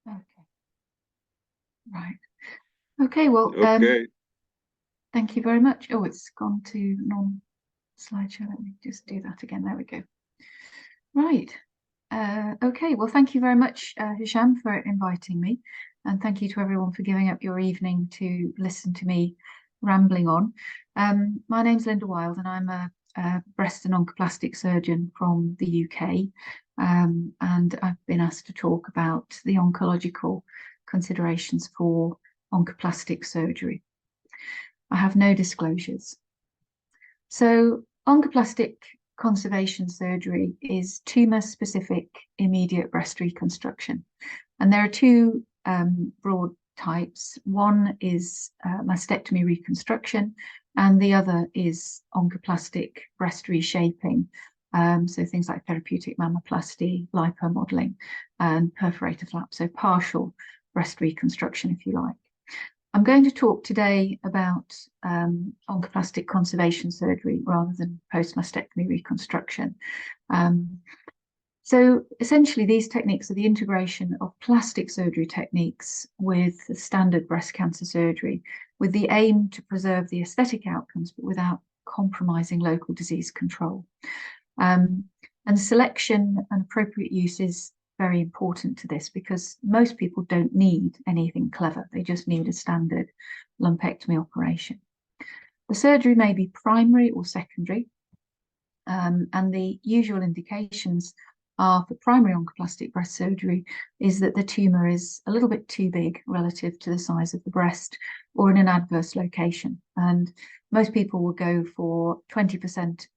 Okay. Right. Okay. Well, Okay. thank you very much. Oh, it's gone to non-slideshow. Let me just do that again. There we go. Right. Okay. Well, thank you very much, Hisham, for inviting me, and thank you to everyone for giving up your evening to listen to me rambling on. My name's Lynda Wyld, and I'm a breast and oncoplastic surgeon from the UK, and I've been asked to talk about the oncological considerations for oncoplastic surgery. I have no disclosures. So, oncoplastic conservation surgery is tumor-specific immediate breast reconstruction. And there are two broad types. One is mastectomy reconstruction, and the other is oncoplastic breast reshaping. So things like therapeutic mammoplasty, lipomodeling, and perforator flap, so partial breast reconstruction, if you like. I'm going to talk today about oncoplastic conservation surgery rather than post-mastectomy reconstruction. So essentially, these techniques are the integration of plastic surgery techniques with standard breast cancer surgery, with the aim to preserve the aesthetic outcomes, but without compromising local disease control. And selection and appropriate use is very important to this because most people don't need anything clever. They just need a standard lumpectomy operation. The surgery may be primary or secondary, and the usual indications are for primary oncoplastic breast surgery is that the tumor is a little bit too big relative to the size of the breast or in an adverse location. And most people will go for 20%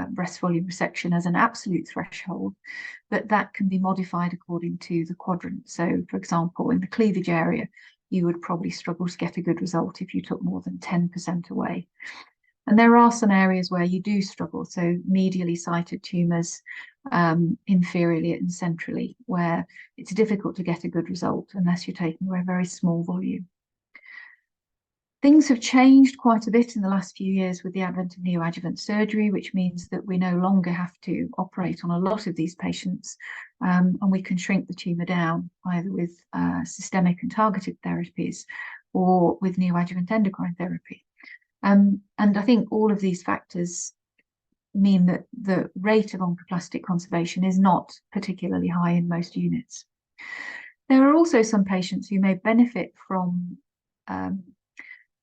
breast volume resection as an absolute threshold, but that can be modified according to the quadrant. So, for example, in the cleavage area, you would probably struggle to get a good result if you took more than 10% away. And there are some areas where you do struggle, so medially sited tumours, inferiorly and centrally, where it's difficult to get a good result unless you're taking away a very small volume. Things have changed quite a bit in the last few years with the advent of neoadjuvant surgery, which means that we no longer have to operate on a lot of these patients, and we can shrink the tumour down either with systemic and targeted therapies or with neoadjuvant endocrine therapy. And I think all of these factors mean that the rate of oncoplastic conservation is not particularly high in most units. There are also some patients who may benefit from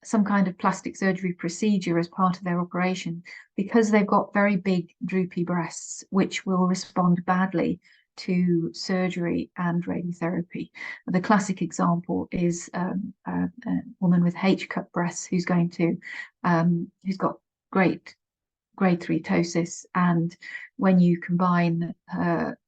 some kind of plastic surgery procedure as part of their operation because they've got very big droopy breasts, which will respond badly to surgery and radiotherapy. The classic example is a woman with H-cup breasts who's got great grade 3 ptosis, and when you combine her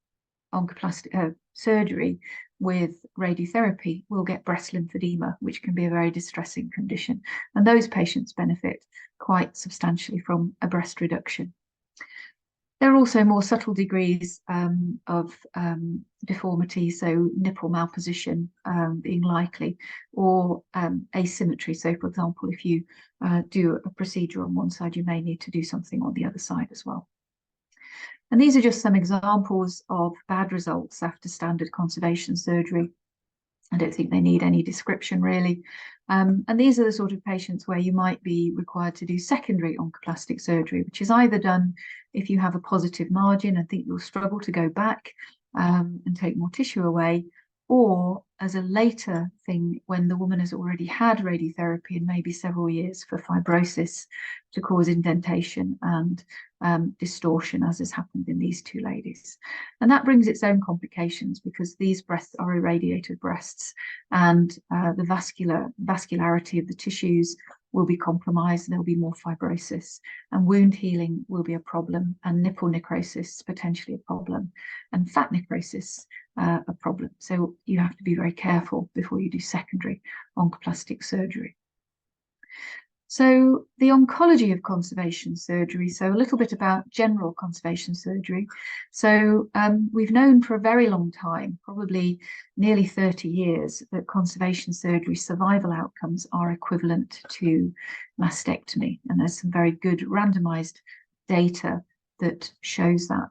oncoplastic surgery with radiotherapy, will get breast lymphedema, which can be a very distressing condition. And those patients benefit quite substantially from a breast reduction. There are also more subtle degrees of deformity, so nipple malposition being likely, or asymmetry. So, for example, if you do a procedure on one side, you may need to do something on the other side as well. And these are just some examples of bad results after standard conservation surgery. I don't think they need any description really. And these are the sort of patients where you might be required to do secondary oncoplastic surgery, which is either done if you have a positive margin and think you'll struggle to go back and take more tissue away, or as a later thing when the woman has already had radiotherapy and maybe several years for fibrosis to cause indentation and distortion, as has happened in these two ladies. And that brings its own complications because these breasts are irradiated breasts, and the vascularity of the tissues will be compromised, there'll be more fibrosis, and wound healing will be a problem, and nipple necrosis potentially a problem, and fat necrosis a problem. So you have to be very careful before you do secondary oncoplastic surgery. So the oncology of conservation surgery, so a little bit about general conservation surgery. So we've known for a very long time, probably nearly 30 years, that conservation surgery survival outcomes are equivalent to mastectomy. And there's some very good randomized data that shows that.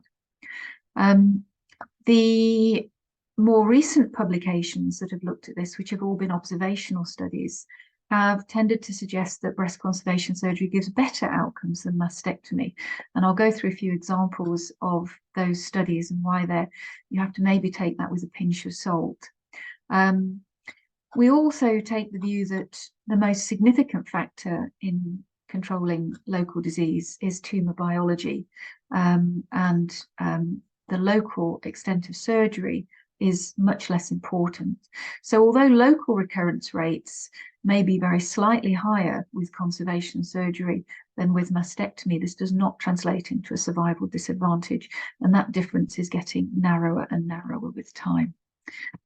The more recent publications that have looked at this, which have all been observational studies, have tended to suggest that breast conservation surgery gives better outcomes than mastectomy. And I'll go through a few examples of those studies and why you have to maybe take that with a pinch of salt. We also take the view that the most significant factor in controlling local disease is tumor biology, and the local extent of surgery is much less important. So although local recurrence rates may be very slightly higher with conservation surgery than with mastectomy, this does not translate into a survival disadvantage, and that difference is getting narrower and narrower with time.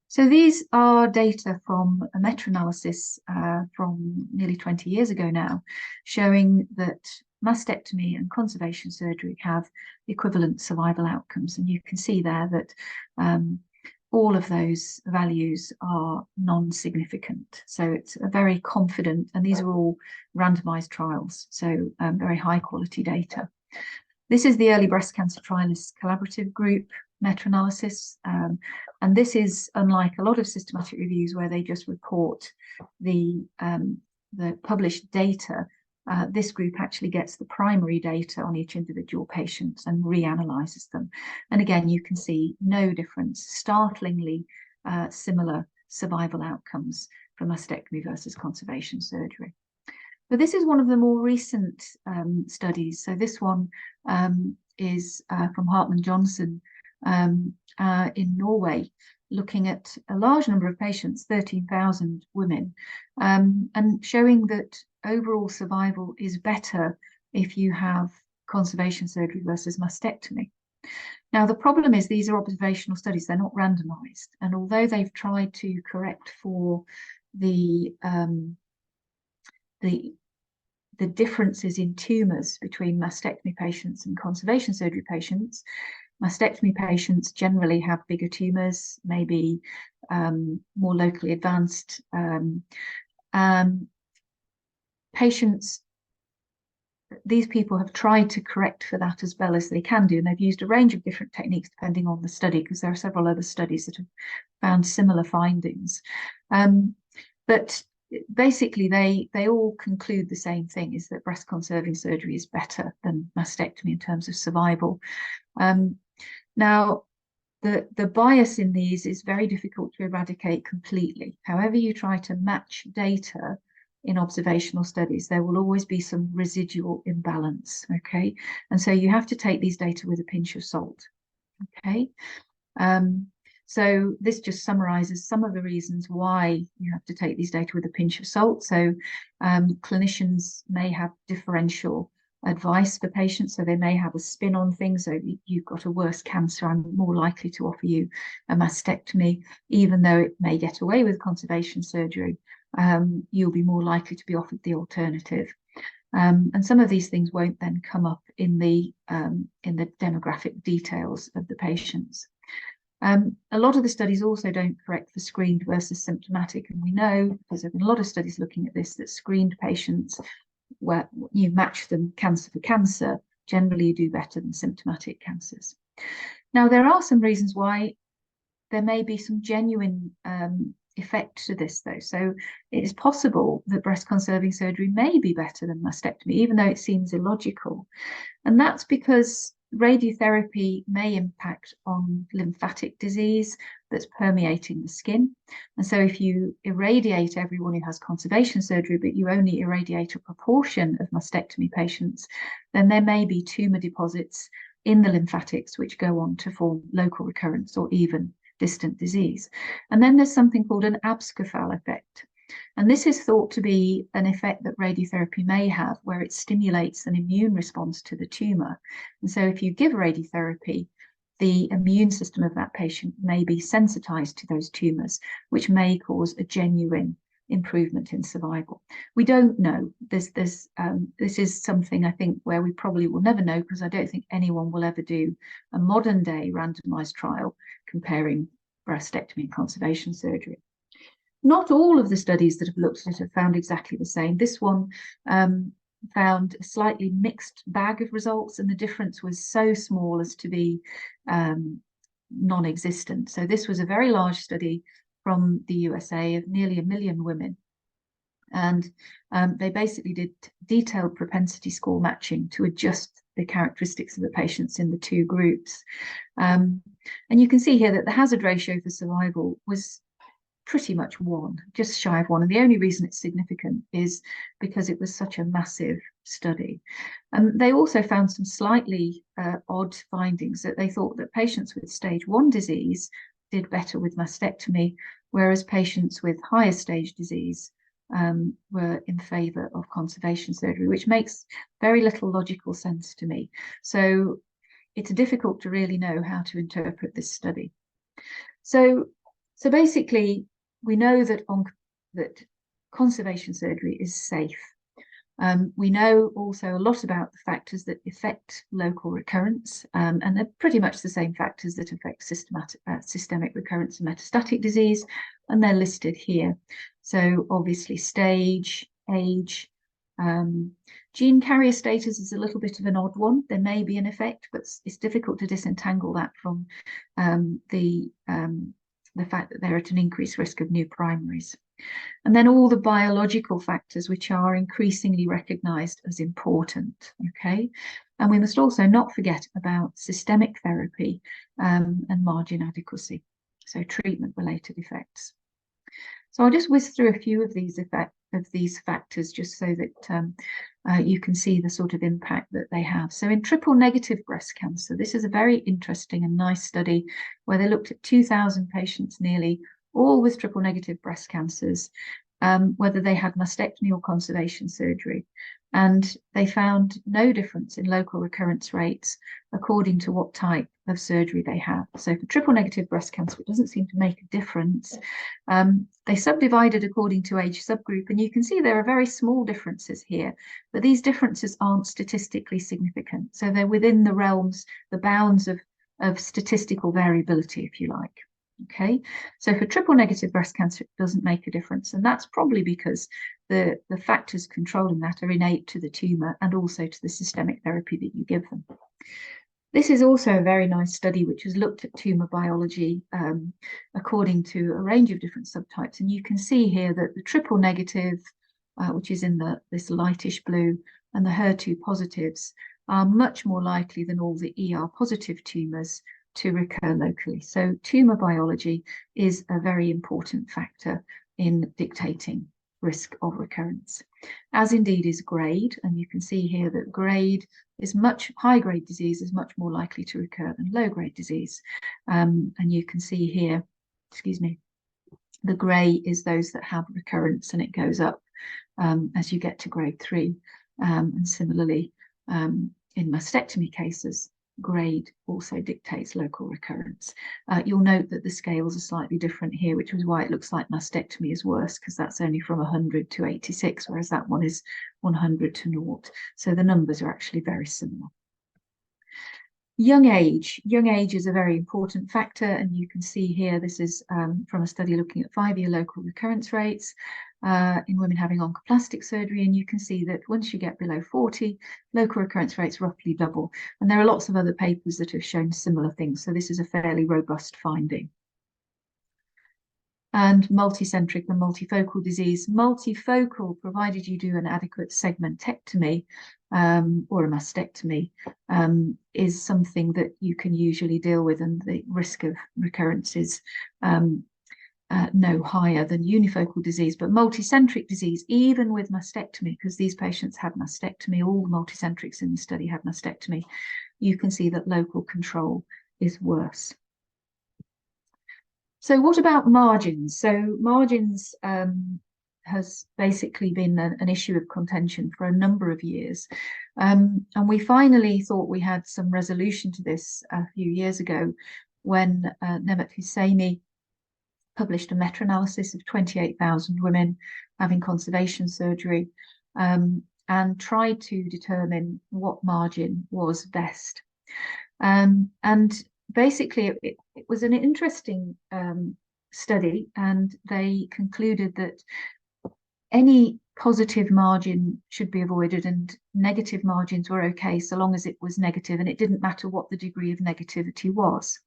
So these are data from a meta-analysis from nearly 20 years ago now, showing that mastectomy and conservation surgery have equivalent survival outcomes. And you can see there that all of those values are non-significant. So it's a very confident, and these are all randomized trials, so very high quality data. This is the Early Breast Cancer Trialists Collaborative Group meta-analysis, and this is unlike a lot of systematic reviews where they just report the published data. This group actually gets the primary data on each individual patient and reanalyzes them. And again, you can see no difference, startlingly similar survival outcomes for mastectomy versus conservation surgery. But this is one of the more recent studies. So this one is from Hartman Johnson in Norway, looking at a large number of patients, 13,000 women, and showing that overall survival is better if you have conservation surgery versus mastectomy. Now, the problem is these are observational studies, they're not randomized. And although they've tried to correct for the differences in tumors between mastectomy patients and conservation surgery patients, mastectomy patients generally have bigger tumors, maybe more locally advanced. These people have tried to correct for that as well as they can do, and they've used a range of different techniques depending on the study, because there are several other studies that have found similar findings. But basically, they all conclude the same thing, is that breast conserving surgery is better than mastectomy in terms of survival. Now, the bias in these is very difficult to eradicate completely. However you try to match data in observational studies, there will always be some residual imbalance, okay? And so you have to take these data with a pinch of salt, okay? So this just summarizes some of the reasons why you have to take these data with a pinch of salt. So clinicians may have differential advice for patients, so they may have a spin on things. So you've got a worse cancer, I'm more likely to offer you a mastectomy, even though it may get away with conservation surgery. You'll be more likely to be offered the alternative. And some of these things won't then come up in the demographic details of the patients. A lot of the studies also don't correct for screened versus symptomatic, and we know, because there have been a lot of studies looking at this, that screened patients, where you match them cancer for cancer, generally you do better than symptomatic cancers. Now, there are some reasons why there may be some genuine effect to this, though. So it is possible that breast conserving surgery may be better than mastectomy, even though it seems illogical. And that's because radiotherapy may impact on lymphatic disease that's permeating the skin. And so if you irradiate everyone who has conservation surgery, but you only irradiate a proportion of mastectomy patients, then there may be tumor deposits in the lymphatics which go on to form local recurrence or even distant disease. And then there's something called an abscopal effect. And this is thought to be an effect that radiotherapy may have, where it stimulates an immune response to the tumor. And so if you give radiotherapy, the immune system of that patient may be sensitized to those tumors, which may cause a genuine improvement in survival. We don't know. This is something, I think, where we probably will never know, because I don't think anyone will ever do a modern day randomized trial comparing breastectomy and conservation surgery. Not all of the studies that have looked at it have found exactly the same. This one found a slightly mixed bag of results, and the difference was so small as to be non-existent. So this was a very large study from the USA of nearly 1 million women. And they basically did detailed propensity score matching to adjust the characteristics of the patients in the two groups. And you can see here that the hazard ratio for survival was pretty much 1, just shy of 1. And the only reason it's significant is because it was such a massive study. They also found some slightly odd findings, that they thought that patients with stage 1 disease did better with mastectomy, whereas patients with higher stage disease were in favour of conservation surgery, which makes very little logical sense to me. So it's difficult to really know how to interpret this study. So basically, we know that conservation surgery is safe. We know also a lot about the factors that affect local recurrence, and they're pretty much the same factors that affect systemic recurrence and metastatic disease, and they're listed here. So obviously stage, age, gene carrier status is a little bit of an odd one. There may be an effect, but it's difficult to disentangle that from the fact that they're at an increased risk of new primaries. And then all the biological factors, which are increasingly recognised as important, okay? And we must also not forget about systemic therapy and margin adequacy, so treatment-related effects. So I'll just whiz through a few of these factors just so that you can see the sort of impact that they have. So in triple-negative breast cancer, this is a very interesting and nice study where they looked at 2,000 patients nearly, all with triple-negative breast cancers, whether they had mastectomy or conservation surgery. And they found no difference in local recurrence rates according to what type of surgery they had. So for triple-negative breast cancer, it doesn't seem to make a difference. They subdivided according to age subgroup, and you can see there are very small differences here, but these differences aren't statistically significant. So they're within the bounds of statistical variability, if you like. Okay, so for triple-negative breast cancer, it doesn't make a difference, and that's probably because the factors controlling that are innate to the tumour and also to the systemic therapy that you give them. This is also a very nice study which has looked at tumour biology according to a range of different subtypes, and you can see here that the triple-negative, which is in this lightish blue, and the HER2 positives are much more likely than all the ER-positive tumours to recur locally. So tumour biology is a very important factor in dictating risk of recurrence, as indeed is grade. And you can see here that high-grade disease is much more likely to recur than low-grade disease. And you can see here, the grey is those that have recurrence, and it goes up as you get to grade 3. And similarly, in mastectomy cases, grade also dictates local recurrence. You'll note that the scales are slightly different here, which is why it looks like mastectomy is worse, because that's only from 100 to 86, whereas that one is 100 to 0. So the numbers are actually very similar. Young age is a very important factor, and you can see here this is from a study looking at 5-year local recurrence rates in women having oncoplastic surgery, and you can see that once you get below 40, local recurrence rates roughly double. And there are lots of other papers that have shown similar things, so this is a fairly robust finding. And multicentric and multifocal disease. Multifocal, provided you do an adequate segmentectomy or a mastectomy, is something that you can usually deal with, and the risk of recurrence is no higher than unifocal disease. But multicentric disease, even with mastectomy, because these patients had mastectomy, all the multicentrics in the study had mastectomy, you can see that local control is worse. So what about margins? So margins has basically been an issue of contention for a number of years. And we finally thought we had some resolution to this a few years ago when Nemat Husseini published a meta-analysis of 28,000 women having conservation surgery and tried to determine what margin was best. And basically, it was an interesting study, and they concluded that any positive margin should be avoided and negative margins were okay so long as it was negative, and it didn't matter what the degree of negativity was.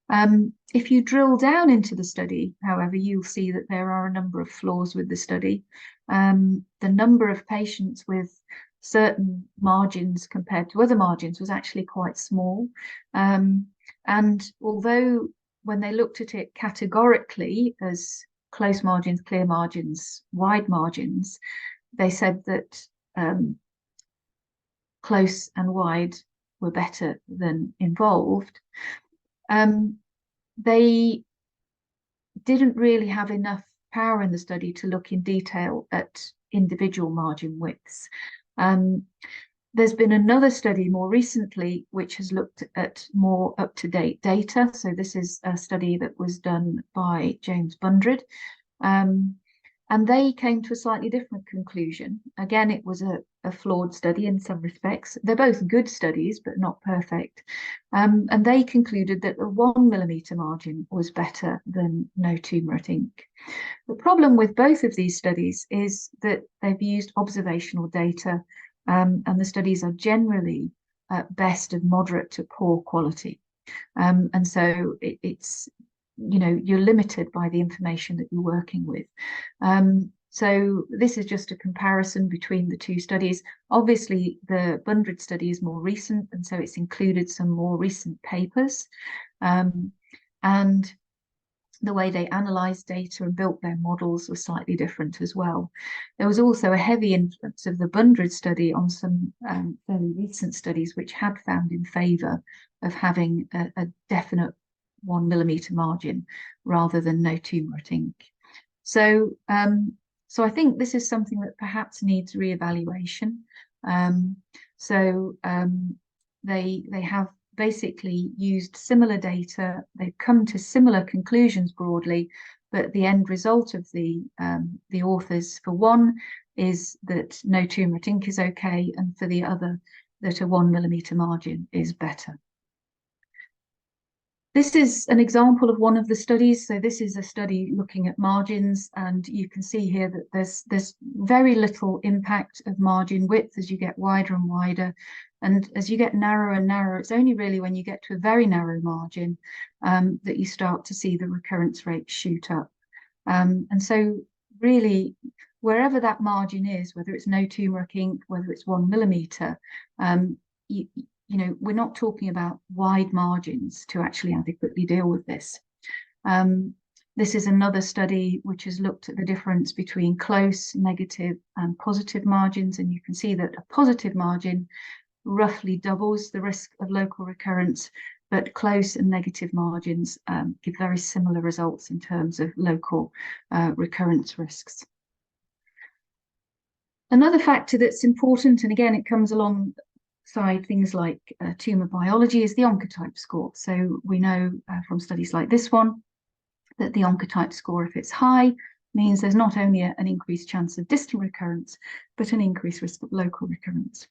If you drill down into the study, however, you'll see that there are a number of flaws with the study. The number of patients with certain margins compared to other margins was actually quite small. And although when they looked at it categorically as close margins, clear margins, wide margins, they said that close and wide were better than involved. They didn't really have enough power in the study to look in detail at individual margin widths. There's been another study more recently which has looked at more up-to-date data. So this is a study that was done by James Bundred. And they came to a slightly different conclusion. Again, it was a flawed study in some respects. They're both good studies, but not perfect. And they concluded that a 1 millimeter margin was better than no turmeric ink. The problem with both of these studies is that they've used observational data, and the studies are generally at best of moderate to poor quality. And so it's, you know, you're limited by the information that you're working with. So this is just a comparison between the two studies. Obviously, the Bundred study is more recent, and so it's included some more recent papers. And the way they analysed data and built their models was slightly different as well. There was also a heavy influence of the Bundred study on some very recent studies which had found in favour of having a definite 1 millimeter margin rather than no turmeric ink. So, so I think this is something that perhaps needs re-evaluation. They have basically used similar data. They've come to similar conclusions broadly, but the end result of the authors, for one, is that no turmeric ink is okay, and for the other, that a 1 millimeter margin is better. This is an example of one of the studies. So this is a study looking at margins, and you can see here that there's very little impact of margin width as you get wider and wider. And as you get narrower and narrower, it's only really when you get to a very narrow margin that you start to see the recurrence rate shoot up. And so really, wherever that margin is, whether it's no turmeric ink, whether it's 1 millimeter, you know, we're not talking about wide margins to actually adequately deal with this. This is another study which has looked at the difference between close, negative, and positive margins, and you can see that a positive margin roughly doubles the risk of local recurrence, but close and negative margins give very similar results in terms of local recurrence risks. Another factor that's important, and again, it comes alongside things like tumour biology, is the oncotype score. So we know from studies like this one that the oncotype score, if it's high, means there's not only an increased chance of distant recurrence, but an increased risk of local recurrence.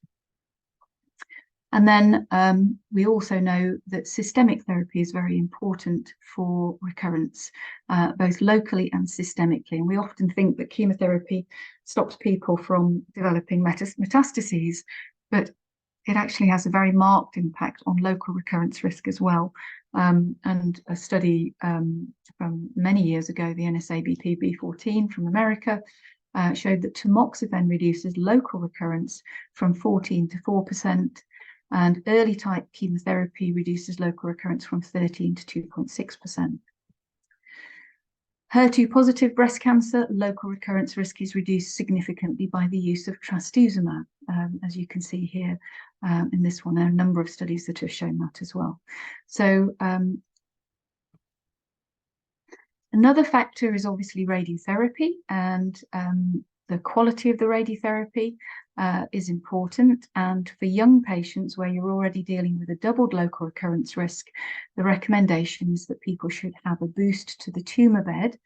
And then we also know that systemic therapy is very important for recurrence, both locally and systemically. And we often think that chemotherapy stops people from developing metastases, but it actually has a very marked impact on local recurrence risk as well. And a study from many years ago, the NSABP-B14 from America, showed that tamoxifen reduces local recurrence from 14 to 4%, and early type chemotherapy reduces local recurrence from 13 to 2.6%. HER2 positive breast cancer, local recurrence risk is reduced significantly by the use of trastuzumab, as you can see here in this one. There are a number of studies that have shown that as well. So another factor is obviously radiotherapy, and the quality of the radiotherapy is important. And for young patients where you're already dealing with a doubled local recurrence risk, the recommendation is that people should have a boost to the tumour bed.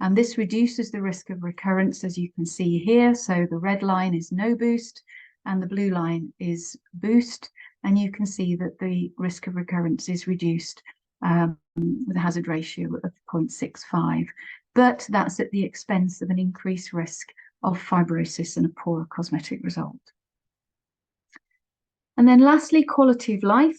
And this reduces the risk of recurrence, as you can see here. So the red line is no boost and the blue line is boost. And you can see that the risk of recurrence is reduced with a hazard ratio of 0.65. But that's at the expense of an increased risk of fibrosis and a poorer cosmetic result. And then lastly, quality of life.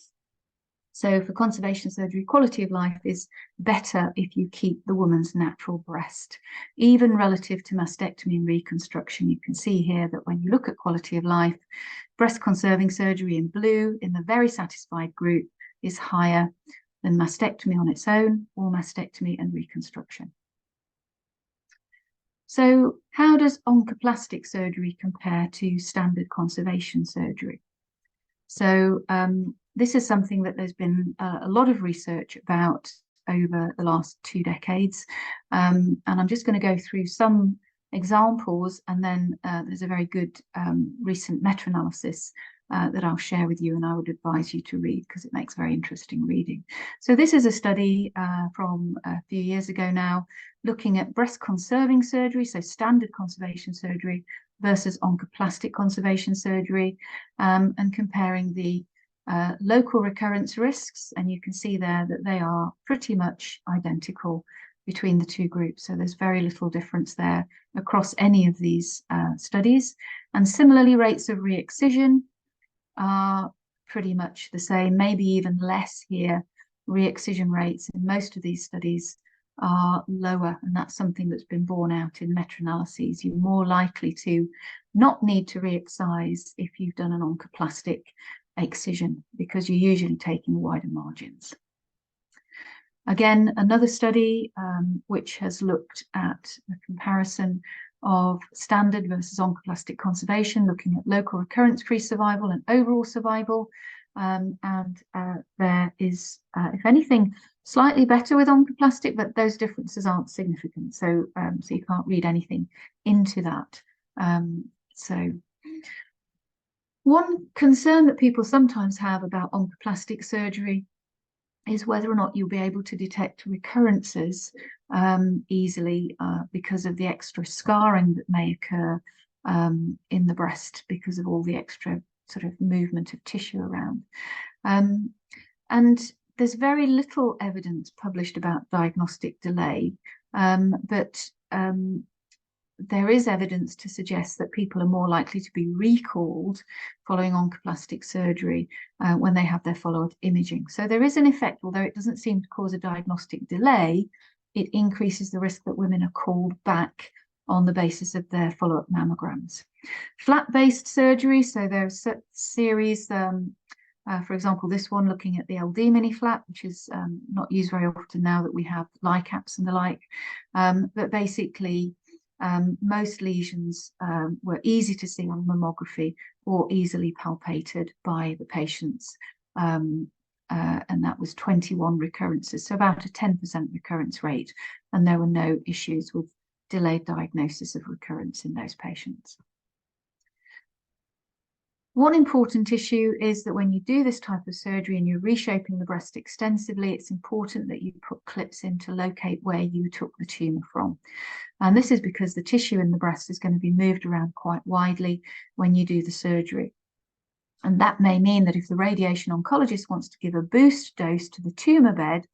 So for conservation surgery, quality of life is better if you keep the woman's natural breast. Even relative to mastectomy and reconstruction, you can see here that when you look at quality of life, breast conserving surgery in blue in the very satisfied group is higher than mastectomy on its own or mastectomy and reconstruction. So how does oncoplastic surgery compare to standard conservation surgery? So this is something that there's been a lot of research about over the last 2 decades. And I'm just going to go through some examples, and then there's a very good recent meta-analysis that I'll share with you, and I would advise you to read because it makes very interesting reading. So this is a study from a few years ago now, looking at breast conserving surgery, so standard conservation surgery, versus oncoplastic conservation surgery, and comparing the local recurrence risks. And you can see there that they are pretty much identical between the two groups. So there's very little difference there across any of these studies. And similarly, rates of re-excision are pretty much the same, maybe even less here. Re-excision rates in most of these studies are lower, and that's something that's been borne out in meta-analyses. You're more likely to not need to re-excise if you've done an oncoplastic excision, because you're usually taking wider margins. Again, another study which has looked at a comparison of standard versus oncoplastic conservation, looking at local recurrence-free survival and overall survival. There is, if anything, slightly better with oncoplastic, but those differences aren't significant. So you can't read anything into that. So one concern that people sometimes have about oncoplastic surgery is whether or not you'll be able to detect recurrences easily because of the extra scarring that may occur in the breast because of all the extra sort of movement of tissue around. And there's very little evidence published about diagnostic delay, but there is evidence to suggest that people are more likely to be recalled following oncoplastic surgery when they have their follow-up imaging. So there is an effect, although it doesn't seem to cause a diagnostic delay, it increases the risk that women are called back on the basis of their follow-up mammograms. Flap-based surgery, so there's a series, for example, this one looking at the LD mini flap, which is not used very often now that we have LICAPs and the like, but basically most lesions were easy to see on mammography or easily palpated by the patients. And that was 21 recurrences, so about a 10% recurrence rate. And there were no issues with delayed diagnosis of recurrence in those patients. One important issue is that when you do this type of surgery and you're reshaping the breast extensively, it's important that you put clips in to locate where you took the tumour from. And this is because the tissue in the breast is going to be moved around quite widely when you do the surgery. And that may mean that if the radiation oncologist wants to give a boost dose to the tumour bed,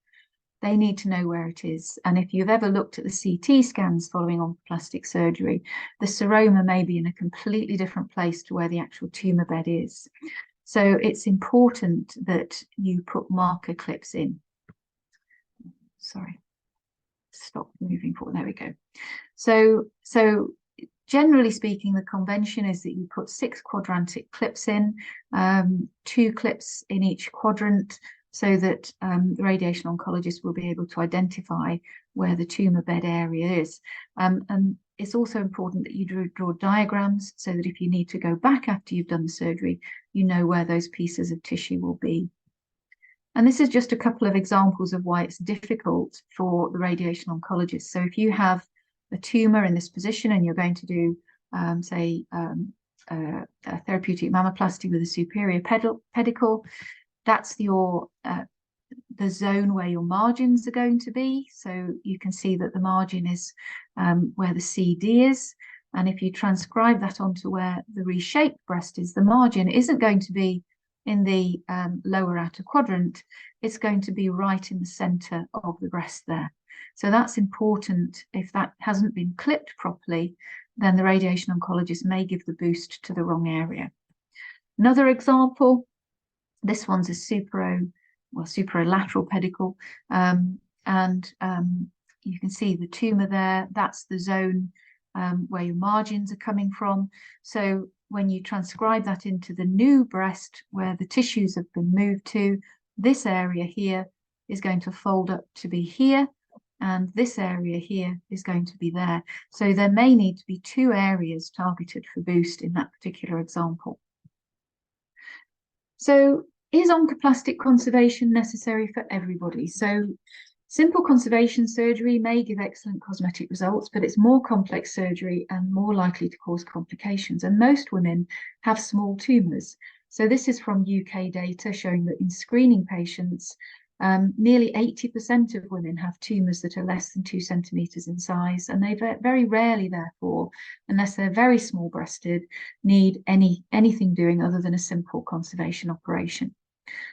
they need to know where it is. And if you've ever looked at the CT scans following oncoplastic surgery, the seroma may be in a completely different place to where the actual tumour bed is. So it's important that you put marker clips in. Sorry, stop moving forward. There we go. So generally speaking, the convention is that you put 6 quadrantic clips in, 2 clips in each quadrant, so that the radiation oncologist will be able to identify where the tumour bed area is. And it's also important that you draw diagrams so that if you need to go back after you've done the surgery, you know where those pieces of tissue will be. And this is just a couple of examples of why it's difficult for the radiation oncologist. So if you have a tumour in this position and you're going to do, say, a therapeutic mammoplasty with a superior pedicle, that's your the zone where your margins are going to be. So you can see that the margin is where the CD is. And if you transcribe that onto where the reshaped breast is, the margin isn't going to be in the lower outer quadrant. It's going to be right in the center of the breast there. So that's important. If that hasn't been clipped properly, then the radiation oncologist may give the boost to the wrong area. Another example, this one's a supero superolateral pedicle, and you can see the tumor there. That's the zone where your margins are coming from. So when you transcribe that into the new breast where the tissues have been moved to, this area here is going to fold up to be here, and this area here is going to be there. So there may need to be two areas targeted for boost in that particular example. So is oncoplastic conservation necessary for everybody? So simple conservation surgery may give excellent cosmetic results, but it's more complex surgery and more likely to cause complications. And most women have small tumours. So this is from UK data showing that in screening patients, nearly 80% of women have tumours that are less than 2 centimetres in size, and they very rarely, therefore, unless they're very small breasted, need anything doing other than a simple conservation operation.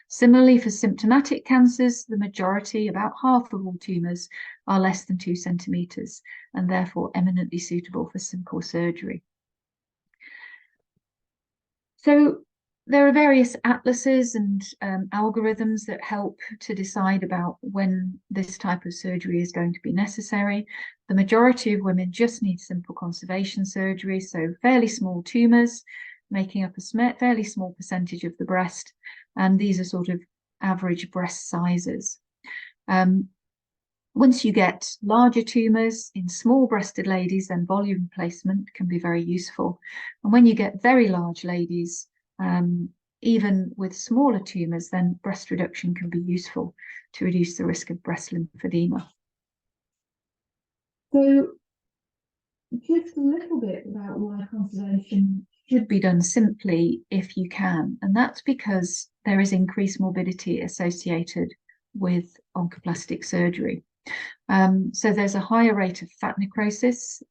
Similarly, for symptomatic cancers, the majority, about half of all tumours, are less than 2 centimetres and therefore eminently suitable for simple surgery. So there are various atlases and algorithms that help to decide about when this type of surgery is going to be necessary. The majority of women just need simple conservation surgery, so fairly small tumours, making up a fairly small percentage of the breast, and these are sort of average breast sizes. Once you get larger tumours in small-breasted ladies, then volume replacement can be very useful. And when you get very large ladies, even with smaller tumours, then breast reduction can be useful to reduce the risk of breast lymphedema. So just a little bit about why conservation should be done simply if you can, and that's because there is increased morbidity associated with oncoplastic surgery. So there's a higher rate of fat necrosis.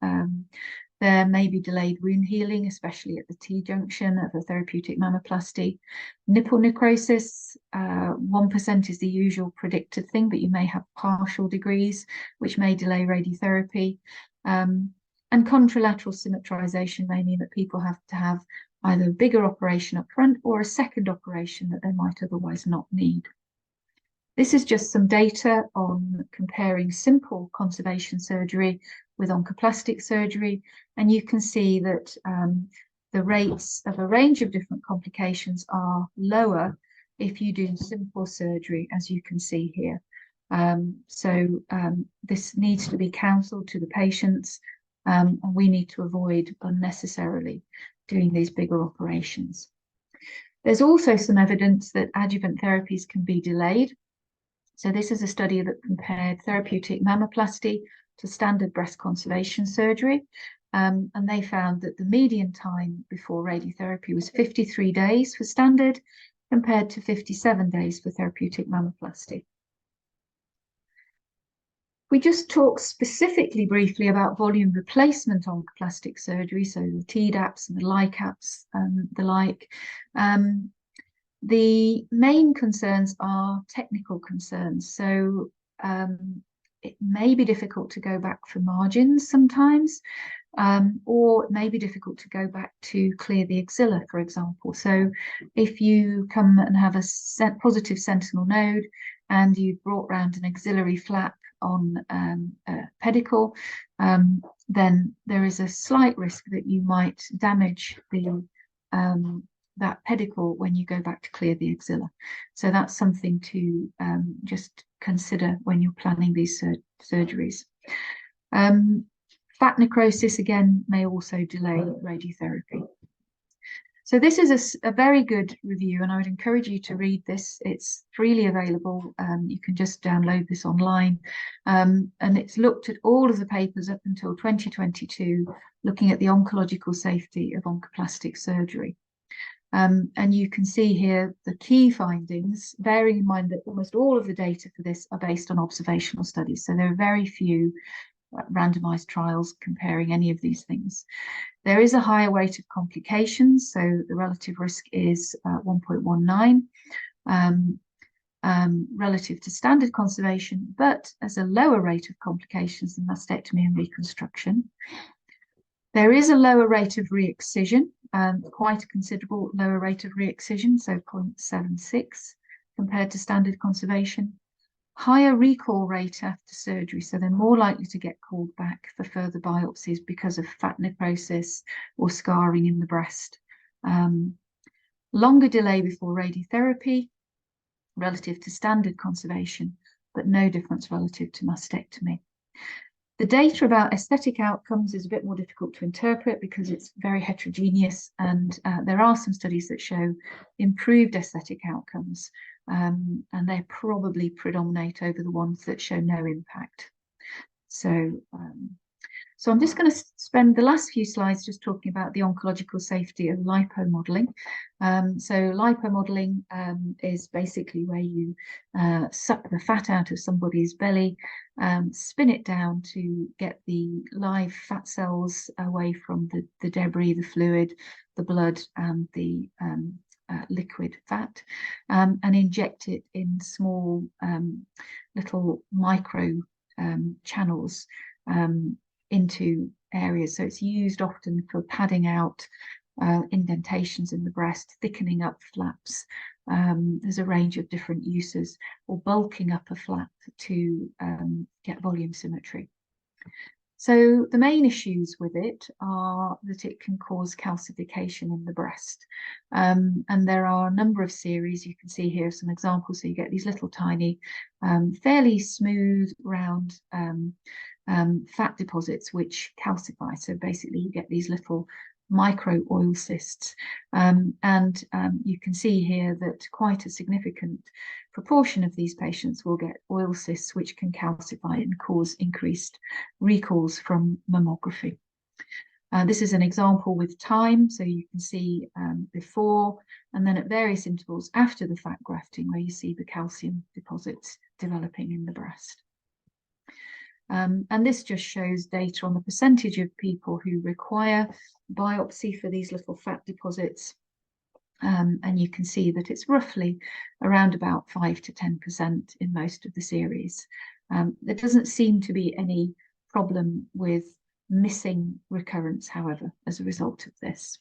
There may be delayed wound healing, especially at the T-junction of a therapeutic mammoplasty. Nipple necrosis, 1% is the usual predicted thing, but you may have partial degrees, which may delay radiotherapy. And contralateral symmetrization may mean that people have to have either a bigger operation up front or a second operation that they might otherwise not need. This is just some data on comparing simple conservation surgery with oncoplastic surgery, and you can see that the rates of a range of different complications are lower if you do simple surgery, as you can see here. This needs to be counselled to the patients, and we need to avoid unnecessarily doing these bigger operations. There's also some evidence that adjuvant therapies can be delayed. So this is a study that compared therapeutic mammoplasty to standard breast conservation surgery. And they found that the median time before radiotherapy was 53 days for standard, compared to 57 days for therapeutic mammoplasty. We just talked specifically briefly about volume replacement oncoplastic surgery, so the TDAPs and the LICAPs and the like. The main concerns are technical concerns. So it may be difficult to go back for margins sometimes, or it may be difficult to go back to clear the axilla, for example. So if you come and have a positive sentinel node and you've brought round an axillary flap on a pedicle, then there is a slight risk that you might damage the that pedicle when you go back to clear the axilla. So that's something to just consider when you're planning these surgeries. Fat necrosis, again, may also delay radiotherapy. So this is a very good review, and I would encourage you to read this. It's freely available. You can just download this online. And it's looked at all of the papers up until 2022, looking at the oncological safety of oncoplastic surgery. And you can see here the key findings, bearing in mind that almost all of the data for this are based on observational studies. So there are very few randomized trials comparing any of these things. There is a higher rate of complications, so the relative risk is 1.19 relative to standard conservation, but as a lower rate of complications than mastectomy and reconstruction. There is a lower rate of re-excision, quite a considerable lower rate of re-excision, so 0.76, compared to standard conservation. Higher recall rate after surgery, so they're more likely to get called back for further biopsies because of fat necrosis or scarring in the breast. Longer delay before radiotherapy relative to standard conservation, but no difference relative to mastectomy. The data about aesthetic outcomes is a bit more difficult to interpret because it's very heterogeneous, and there are some studies that show improved aesthetic outcomes, and they probably predominate over the ones that show no impact. So I'm just going to spend the last few slides just talking about the oncological safety of lipomodeling. So lipomodeling is basically where you suck the fat out of somebody's belly, spin it down to get the live fat cells away from the debris, the fluid, the blood, and the liquid fat, and inject it in small little micro channels into areas. So it's used often for padding out indentations in the breast, thickening up flaps. There's a range of different uses, or bulking up a flap to get volume symmetry. So the main issues with it are that it can cause calcification in the breast. And there are a number of series. You can see here some examples. So you get these little tiny, fairly smooth, round fat deposits which calcify. So basically you get these little micro oil cysts, and you can see here that quite a significant proportion of these patients will get oil cysts which can calcify and cause increased recalls from mammography. This is an example with time, so you can see before and then at various intervals after the fat grafting, where you see the calcium deposits developing in the breast. And this just shows data on the percentage of people who require biopsy for these little fat deposits. And you can see that it's roughly around about 5 to 10% in most of the series. There doesn't seem to be any problem with missing recurrence, however, as a result of this.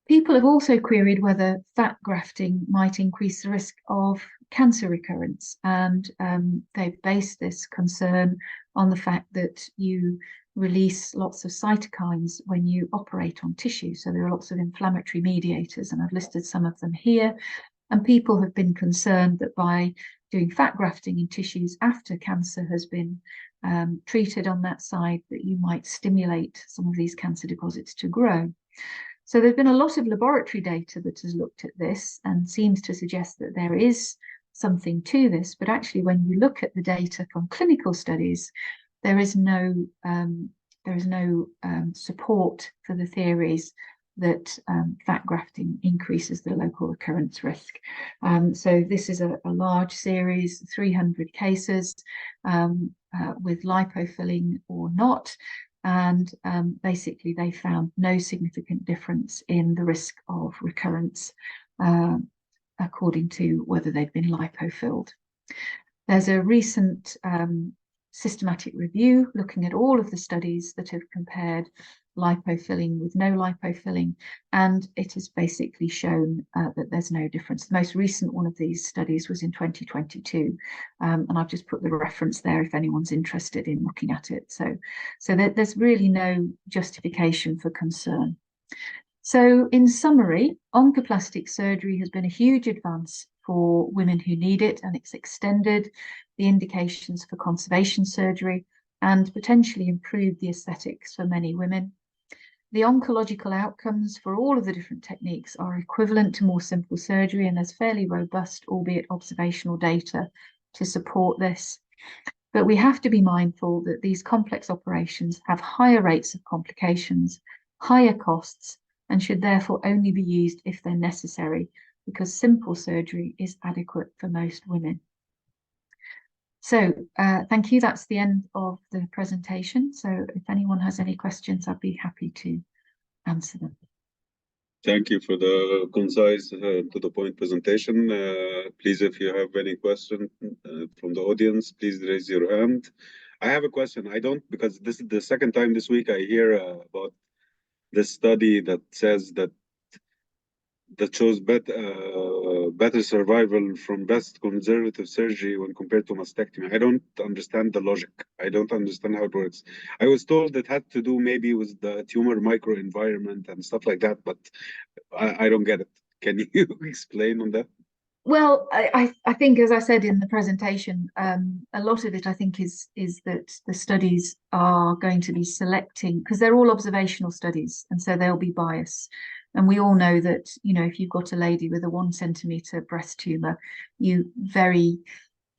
People have also queried whether fat grafting might increase the risk of cancer recurrence, and they've based this concern on the fact that you release lots of cytokines when you operate on tissue. So there are lots of inflammatory mediators, and I've listed some of them here. And people have been concerned that by doing fat grafting in tissues after cancer has been treated on that side, that you might stimulate some of these cancer deposits to grow. So there's been a lot of laboratory data that has looked at this and seems to suggest that there is something to this, but actually when you look at the data from clinical studies, there is no support for the theories that fat grafting increases the local recurrence risk. So this is a large series, 300 cases with lipofilling or not. And basically they found no significant difference in the risk of recurrence according to whether they'd been lipofilled. There's a recent systematic review looking at all of the studies that have compared lipofilling with no lipofilling, and it has basically shown that there's no difference. The most recent one of these studies was in 2022, and I've just put the reference there if anyone's interested in looking at it. So there's really no justification for concern. So in summary, oncoplastic surgery has been a huge advance for women who need it, and it's extended the indications for conservation surgery and potentially improved the aesthetics for many women. The oncological outcomes for all of the different techniques are equivalent to more simple surgery, and there's fairly robust, albeit observational data to support this. But we have to be mindful that these complex operations have higher rates of complications, higher costs, and should therefore only be used if they're necessary, because simple surgery is adequate for most women. So thank you. That's the end of the presentation. So if anyone has any questions, I'd be happy to answer them. Thank you for the concise, to the point presentation. Please, if you have any question from the audience, please raise your hand. I have a question. I don't, because this is the second time this week I hear about this study that says that that shows better survival from breast conservative surgery when compared to mastectomy. I don't understand the logic. I don't understand how it works. I was told it had to do maybe with the tumor microenvironment and stuff like that, but I don't get it. Can you explain on that? Well, I think, as I said in the presentation, a lot of it, I think, is that the studies are going to be selecting, because they're all observational studies, and so there'll be bias. And we all know that, you know, if you've got a lady with a 1 centimeter breast tumor, you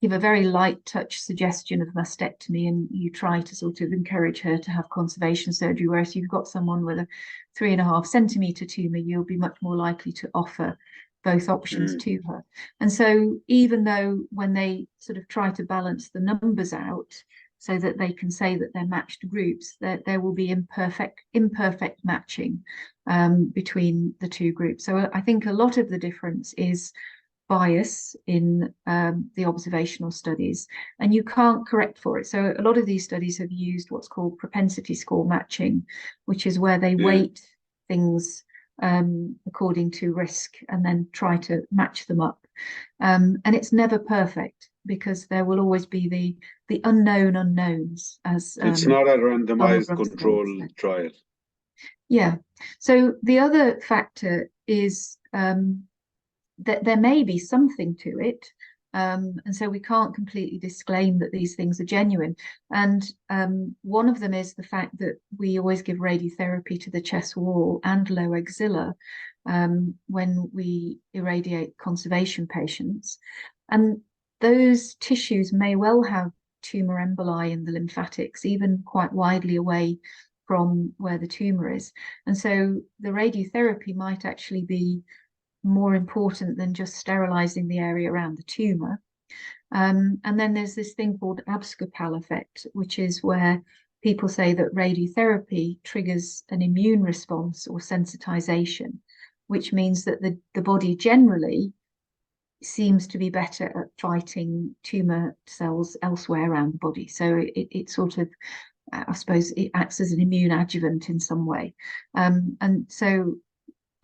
give a very light touch suggestion of mastectomy, and you try to sort of encourage her to have conservation surgery. Whereas if you've got someone with a 3.5 centimeter tumor, you'll be much more likely to offer both options to her. And so even though when they sort of try to balance the numbers out so that they can say that they're matched groups, there will be imperfect matching between the two groups. So I think a lot of the difference is bias in the observational studies, and you can't correct for it. So a lot of these studies have used what's called propensity score matching, which is where they weight things according to risk and then try to match them up. And it's never perfect because there will always be the unknown unknowns, as it's not a Donald randomized control said. trial. Yeah. So the other factor is that there may be something to it. And so we can't completely disclaim that these things are genuine. And one of them is the fact that we always give radiotherapy to the chest wall and low axilla when we irradiate conservation patients. And those tissues may well have tumor emboli in the lymphatics, even quite widely away from where the tumor is. And so the radiotherapy might actually be more important than just sterilizing the area around the tumor. And then there's this thing called abscopal effect, which is where people say that radiotherapy triggers an immune response or sensitization, which means that the body generally seems to be better at fighting tumor cells elsewhere around the body. So it sort of, I suppose, it acts as an immune adjuvant in some way. And so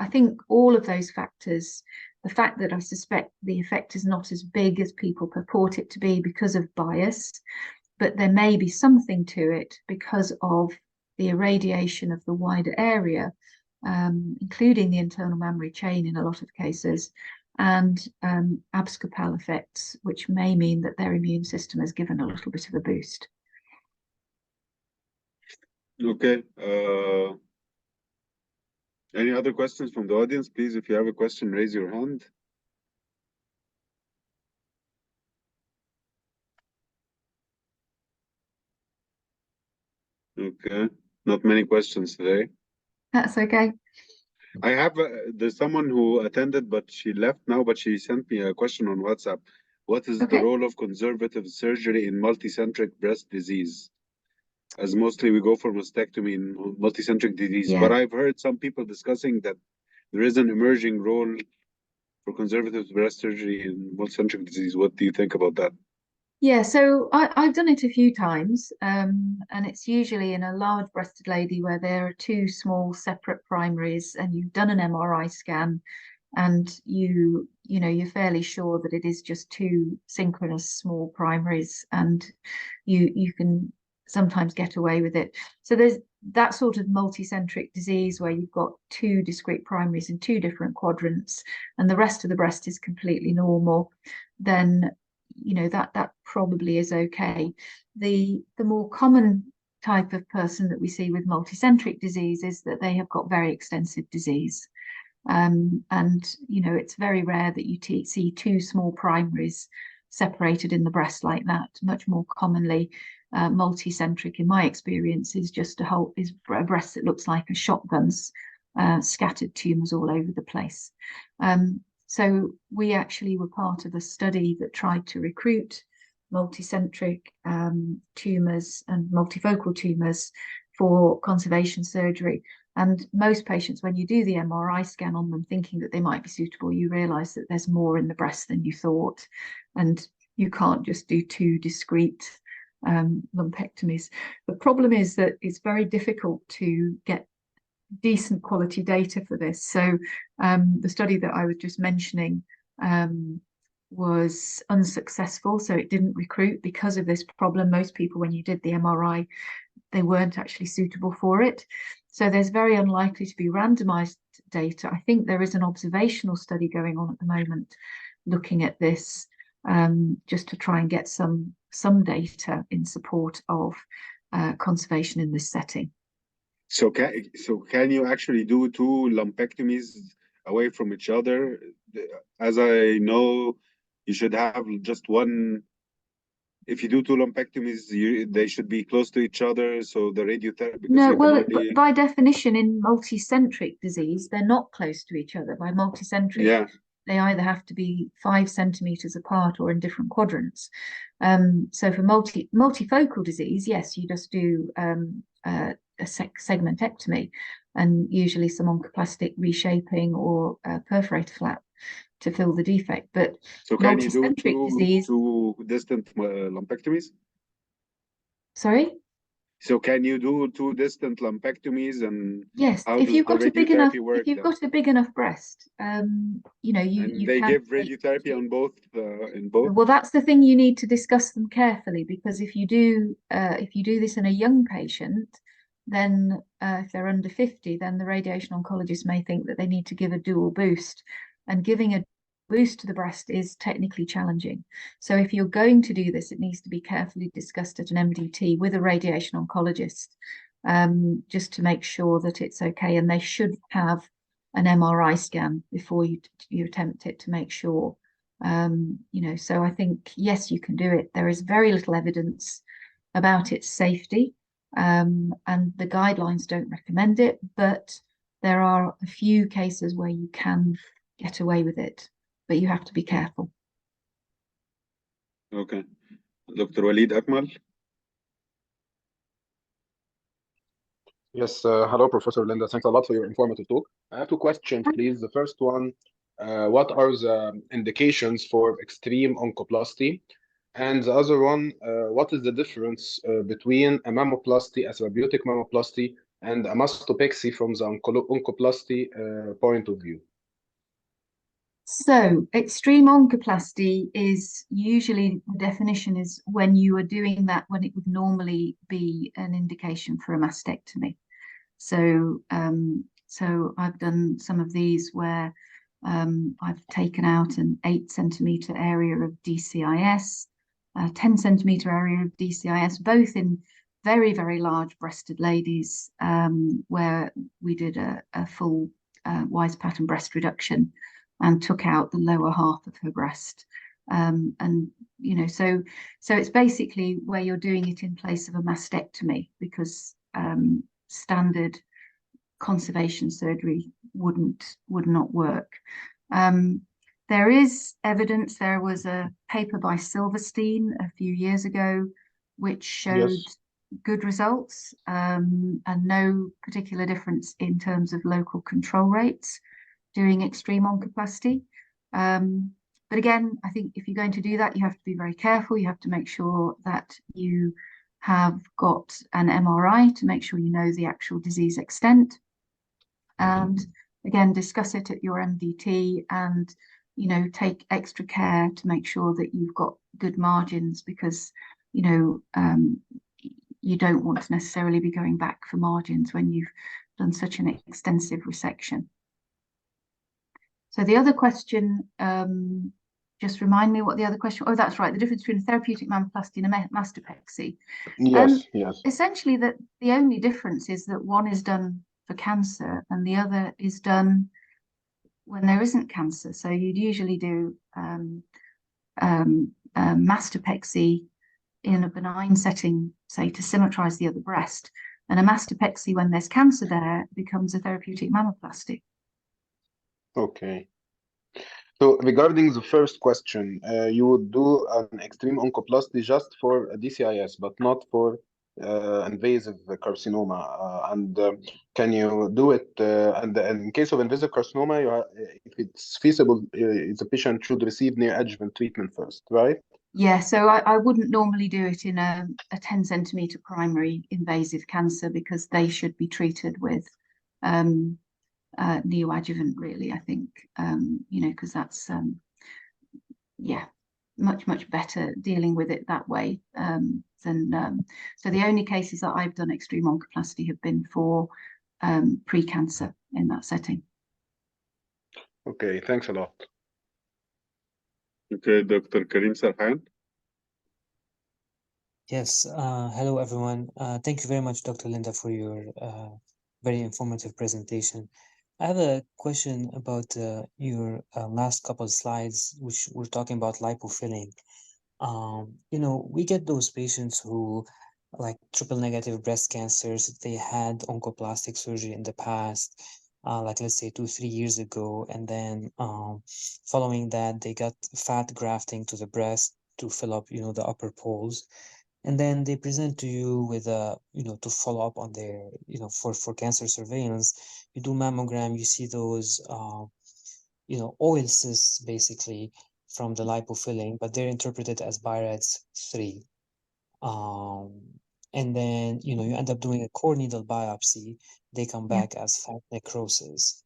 I think all of those factors, the fact that I suspect the effect is not as big as people purport it to be because of bias, but there may be something to it because of the irradiation of the wider area, including the internal mammary chain in a lot of cases, and abscopal effects, which may mean that their immune system is given a little bit of a boost. Okay. Any other questions from the audience? Please, if you have a question, raise your hand. Okay. Not many questions today. That's okay. I have, there's someone who attended, but she left now, but she sent me a question on WhatsApp. What is the role of conservative surgery in multicentric breast disease? As mostly we go for mastectomy in multicentric disease, but I've heard some people discussing that there is an emerging role for conservative breast surgery in multicentric disease. What do you think about that? Yeah, so I've done it a few times, and it's usually in a large-breasted lady where there are two small separate primaries, and you've done an MRI scan, and you know you're fairly sure that it is just two synchronous small primaries, and you can sometimes get away with it. So there's that sort of multicentric disease where you've got two discrete primaries in two different quadrants, and the rest of the breast is completely normal. Then you know that probably is okay. The more common type of person that we see with multicentric disease is that they have got very extensive disease. And you know it's very rare that you see two small primaries separated in the breast like that. Much more commonly, multicentric in my experience is just a breast that looks like a shotgun's scattered tumors all over the place. So we actually were part of a study that tried to recruit multicentric tumors and multifocal tumors for conservation surgery. And most patients, when you do the MRI scan on them thinking that they might be suitable, you realize that there's more in the breast than you thought. And you can't just do two discrete lumpectomies. The problem is that it's very difficult to get decent quality data for this. So the study that I was just mentioning was unsuccessful, so it didn't recruit because of this problem. Most people, when you did the MRI, they weren't actually suitable for it. So there's very unlikely to be randomized data. I think there is an observational study going on at the moment looking at this, just to try and get some data in support of conservation in this setting. So can you actually do two lumpectomies away from each other? As I know, you should have just one. If you do two lumpectomies, they should be close to each other. So the radiotherapy, because No, you can well, only, by definition, in multicentric disease, they're not close to each other. By multicentric, yeah, they either have to be 5 centimeters apart or in different quadrants. So for multifocal disease, yes, you just do a segmentectomy and usually some oncoplastic reshaping or perforator flap to fill the defect. But so can you do multicentric disease, two distant lumpectomies? sorry? So can you do two distant lumpectomies, and Yes, how if does you've the got a big enough, radiotherapy work if you've then? got a big enough breast, you know, And you they can give make radiotherapy on two. both, in both? Well, that's the thing, you need to discuss them carefully, because if you do this in a young patient, then if they're under 50, then the radiation oncologist may think that they need to give a dual boost, and giving a boost to the breast is technically challenging. So if you're going to do this, it needs to be carefully discussed at an MDT with a radiation oncologist, just to make sure that it's okay. And they should have an MRI scan before you attempt it, to make sure. You know, so I think, yes, you can do it. There is very little evidence about its safety, and the guidelines don't recommend it, but there are a few cases where you can get away with it, but you have to be careful. Okay. Dr. Walid Akmal? Yes, hello, Professor Lynda. Thanks a lot for your informative talk. I have two questions, please. The first one, what are the indications for extreme oncoplasty? And the other one, what is the difference between a mammoplasty, a therapeutic mammoplasty, and a mastopexy from the oncoplasty point of view? So extreme oncoplasty is usually, the definition is when you are doing that when it would normally be an indication for a mastectomy. So so I've done some of these where I've taken out an 8 centimeter area of DCIS, a 10 centimeter area of DCIS, both in very, very large breasted ladies, where we did a full wise pattern breast reduction and took out the lower half of her breast. And you know, so it's basically where you're doing it in place of a mastectomy, because standard conservation surgery would not work. There is evidence. There was a paper by Silverstein a few years ago which showed Yes. good results, and no particular difference in terms of local control rates doing extreme oncoplasty. But again, I think if you're going to do that, you have to be very careful. You have to make sure that you have got an MRI to make sure you know the actual disease extent. And again, discuss it at your MDT, and you know, take extra care to make sure that you've got good margins, because you know, you don't want to necessarily be going back for margins when you've done such an extensive resection. So the other question, just remind me what the other question. Oh, that's right. The difference between a therapeutic mammoplasty and a mastopexy. Yes, yes. Essentially, that the only difference is that one is done for cancer and the other is done when there isn't cancer. So you'd usually do mastopexy in a benign setting, say to symmetrize the other breast, and a mastopexy when there's cancer there becomes a therapeutic mammoplasty. Okay. So regarding the first question, you would do an extreme oncoplasty just for a DCIS, but not for invasive carcinoma. Can you do it? And in case of invasive carcinoma, if it's feasible, the patient should receive neoadjuvant treatment first, right? Yeah, so I wouldn't normally do it in a 10 centimeter primary invasive cancer, because they should be treated with neoadjuvant, really, I think, you know, because that's, yeah, much better dealing with it that way than, so the only cases that I've done extreme oncoplasty have been for pre-cancer in that setting. Okay, thanks a lot. Okay, Dr. Karim Sarhan. Yes, hello everyone. Thank you very much, Dr. Lynda, for your very informative presentation. I have a question about your last couple of slides, which were talking about lipofilling. You know, we get those patients who, like triple negative breast cancers, they had oncoplastic surgery in the past, like let's say 2-3 years ago, and then following that, they got fat grafting to the breast to fill up, you know, the upper poles. And then they present to you with a, you know, to follow up on their, you know, for cancer surveillance. You do mammogram, you see those, you know, oil cysts basically from the lipofilling, but they're interpreted as BI-RADS 3. And then, you know, you end up doing a core needle biopsy. They come back as fat necrosis.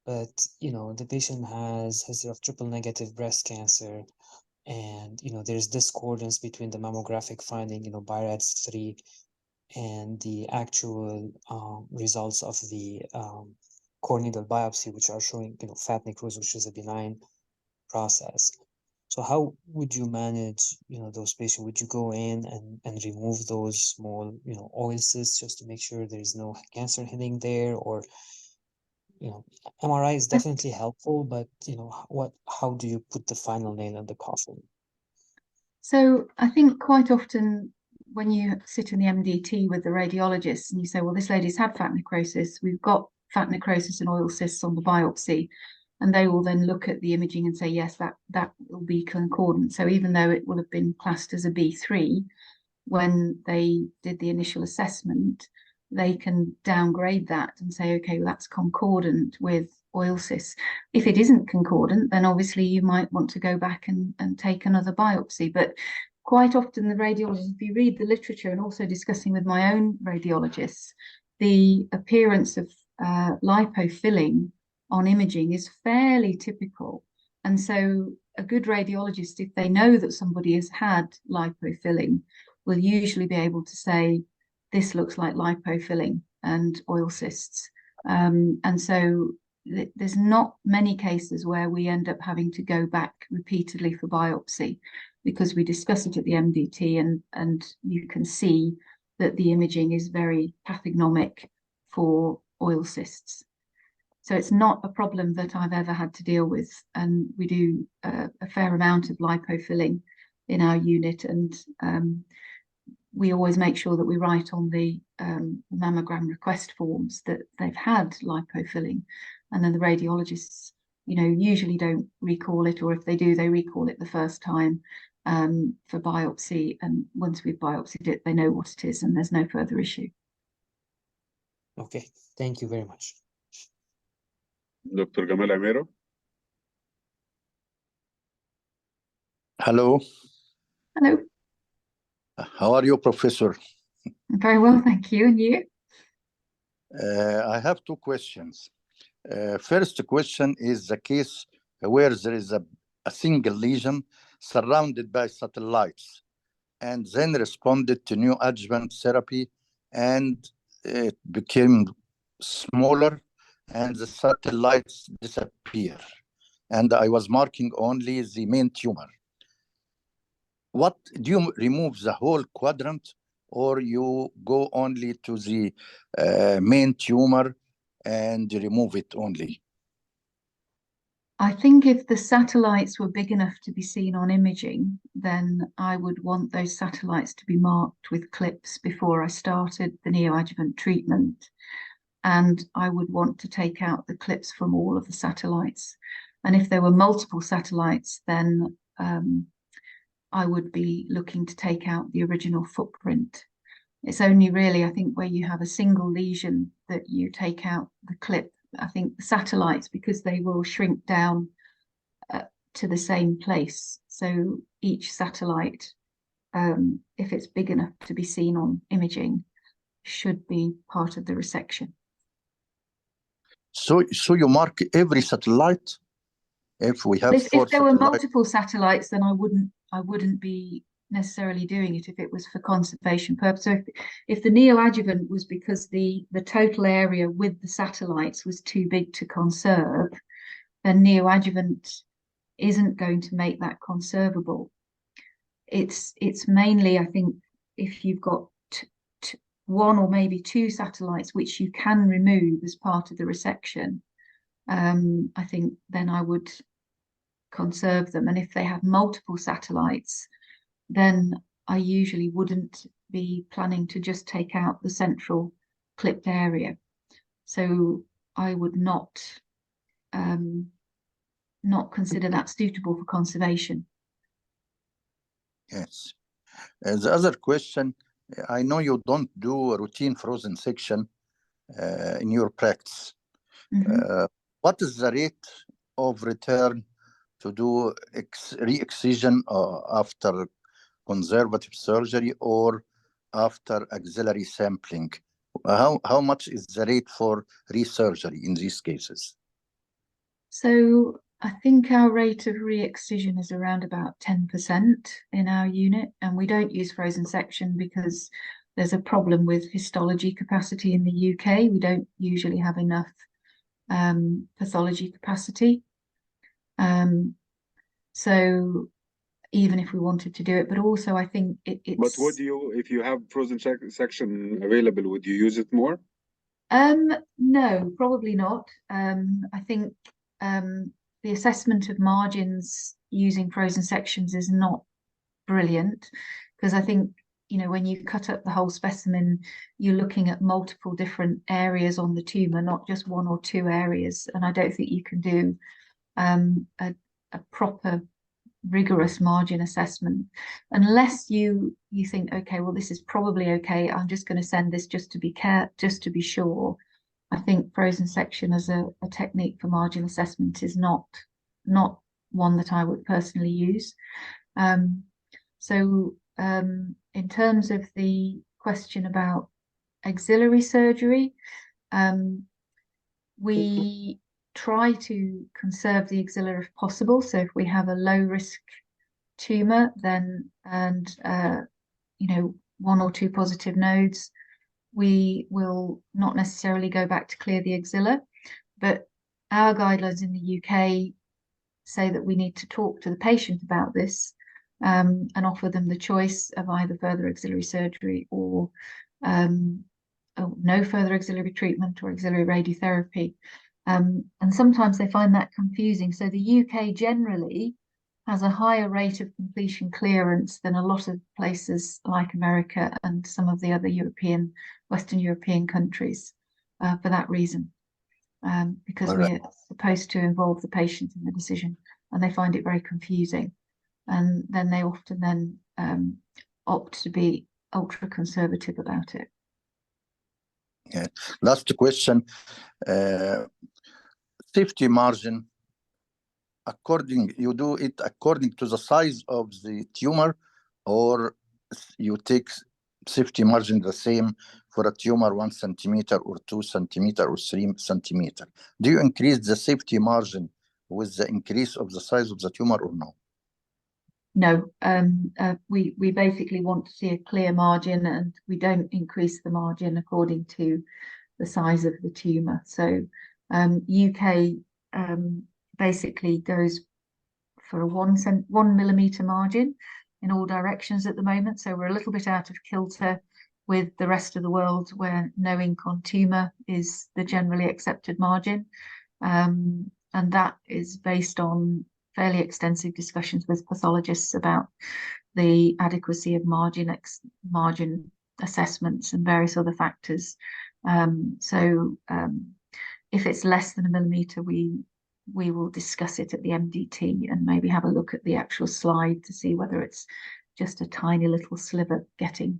But, you know, the patient has history of triple negative breast cancer. And, you know, there's discordance between the mammographic finding, you know, BI-RADS 3 and the actual results of the core needle biopsy, which are showing, you know, fat necrosis, which is a benign process. So how would you manage, you know, those patients? Would you go in and remove those small, you know, oil cysts just to make sure there's no cancer hitting there? Or, you know, MRI is definitely helpful, but, you know, how do you put the final nail in the coffin? So I think quite often when you sit in the MDT with the radiologists and you say, well, this lady's had fat necrosis, we've got fat necrosis and oil cysts on the biopsy, and they will then look at the imaging and say, yes, that will be concordant. So even though it will have been classed as a B3, when they did the initial assessment, they can downgrade that and say, okay, well, that's concordant with oil cysts. If it isn't concordant, then obviously you might want to go back and take another biopsy. But quite often the radiologists, if you read the literature and also discussing with my own radiologists, the appearance of lipofilling on imaging is fairly typical. And so a good radiologist, if they know that somebody has had lipofilling, will usually be able to say, this looks like lipofilling and oil cysts. And so there's not many cases where we end up having to go back repeatedly for biopsy, because we discuss it at the MDT and you can see that the imaging is very pathognomic for oil cysts. So it's not a problem that I've ever had to deal with. And we do a fair amount of lipofilling in our unit, and we always make sure that we write on the mammogram request forms that they've had lipofilling, and then the radiologists, you know, usually don't recall it, or if they do, they recall it the first time for biopsy, and once we've biopsied it, they know what it is and there's no further issue. Okay, thank you very much. Dr. Gamal Amero. Hello. Hello. How are you, Professor? I'm very well, thank you. And you? I have two questions. First question is the case where there is a single lesion surrounded by satellites and then responded to neoadjuvant therapy, and it became smaller and the satellites disappear. And I was marking only the main tumor. What do you remove the whole quadrant, or you go only to the main tumor and remove it only? I think if the satellites were big enough to be seen on imaging, then I would want those satellites to be marked with clips before I started the neoadjuvant treatment. And I would want to take out the clips from all of the satellites. And if there were multiple satellites, then I would be looking to take out the original footprint. It's only really, I think, where you have a single lesion that you take out the clip. I think the satellites, because they will shrink down to the same place. So each satellite, if it's big enough to be seen on imaging, should be part of the resection. So you mark every satellite? If we have If four there were satellites, multiple satellites, then I wouldn't be necessarily doing it if it was for conservation purpose. So if the neoadjuvant was because the total area with the satellites was too big to conserve, then neoadjuvant isn't going to make that conservable. It's mainly, I think, if you've got one or maybe two satellites which you can remove as part of the resection, I think then I would conserve them. And if they have multiple satellites, then I usually wouldn't be planning to just take out the central clipped area. So I would not consider that suitable for conservation. yes. The other question, I know you don't do a routine frozen section in your practice. What is the rate of return to do re-excision after conservative surgery or after axillary sampling? How much is the rate for re-surgery in these cases? So I think our rate of re-excision is around about 10% in our unit, and we don't use frozen section because there's a problem with histology capacity in the UK. We don't usually have enough pathology capacity. So even if we wanted to do it, but also I think it's... But would you, if you have frozen section available, would you use it more? No, probably not. I think the assessment of margins using frozen sections is not brilliant, because I think, you know, when you cut up the whole specimen, you're looking at multiple different areas on the tumor, not just one or two areas. And I don't think you can do a proper rigorous margin assessment unless you think, okay, well, this is probably okay, I'm just going to send this just to be sure. I think frozen section as a technique for margin assessment is not one that I would personally use. So in terms of the question about axillary surgery, we try to conserve the axilla if possible. So if we have a low risk tumor, then you know, one or two positive nodes, we will not necessarily go back to clear the axilla. But our guidelines in the UK say that we need to talk to the patient about this and offer them the choice of either further axillary surgery or no further axillary treatment or axillary radiotherapy. And sometimes they find that confusing. So the UK generally has a higher rate of completion clearance than a lot of places like America and some of the other Western European countries for that reason, because we're supposed to involve the patient in the decision, and they find it very confusing. And then they often opt to be ultra conservative about it. Yeah. Last question. Safety margin, you do it according to the size of the tumor, or you take safety margin the same for a tumor 1 centimeter or 2 centimeter or 3 centimeter? Do you increase the safety margin with the increase of the size of the tumor or no? No, we basically want to see a clear margin, and we don't increase the margin according to the size of the tumor. So UK basically goes for a 1 millimeter margin in all directions at the moment. So we're a little bit out of kilter with the rest of the world, where no ink on tumor is the generally accepted margin. And that is based on fairly extensive discussions with pathologists about the adequacy of margin assessments and various other factors. If it's less than 1 millimeter, we will discuss it at the MDT and maybe have a look at the actual slide to see whether it's just a tiny little sliver getting